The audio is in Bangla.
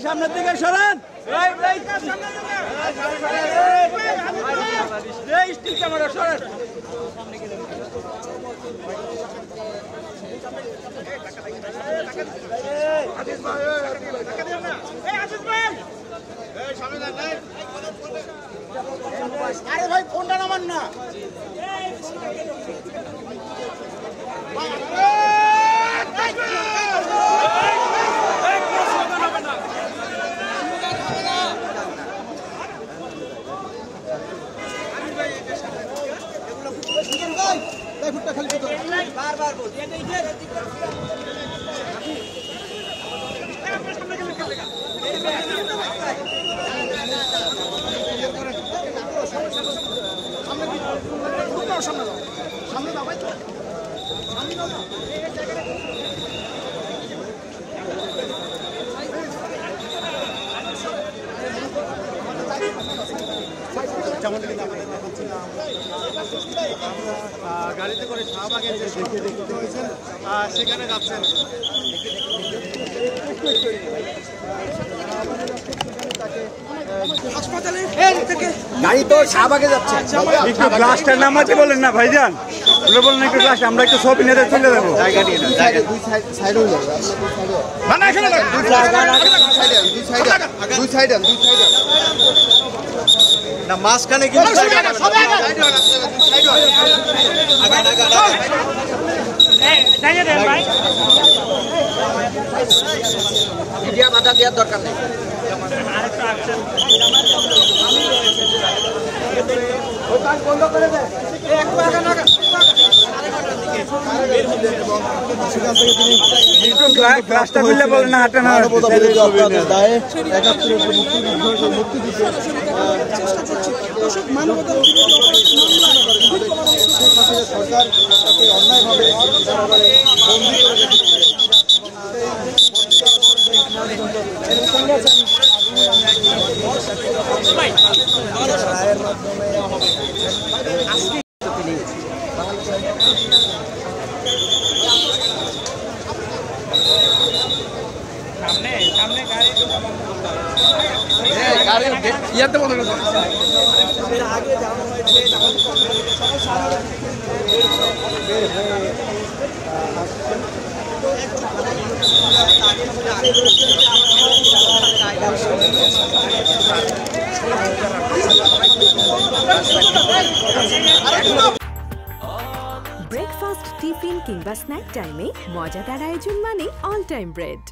সামনের দিকে সরান। স্টিল ক্যামেরা সরান। আরে ভাই ফোনটা নামান না। বারবার বল সামনে দাও ভাই সামনে দাও গাড়িতে করে শাহবাগে যে দেখতে হয়েছেন সেখানে যাচ্ছেন। গাড়ি তো শাহবাগে যাচ্ছে। একটু গ্লাসটা নামাতে বলেন না ভাইজান, বলেন একটু গ্লাস, আমরা একটু ছবি নিতে চলে যাবো। জায়গা নিয়ে দুই সাইড হয়ে যাবে, দুই সাইড না মাঝখানে কি বাধা দেওয়ার দরকার নেই। গ্লাসটা খুললে বলেন না হাঁটে না সরকার অন্যায়ভাবে রায়ের মাধ্যমে ইয়াতে বলে আগে জানানো হয়েছে ব্রেকফাস্ট, টিফিন কিংবা স্ন্যাক টাইমে মজাদার আয়োজন মানে অল টাইম ব্রেড।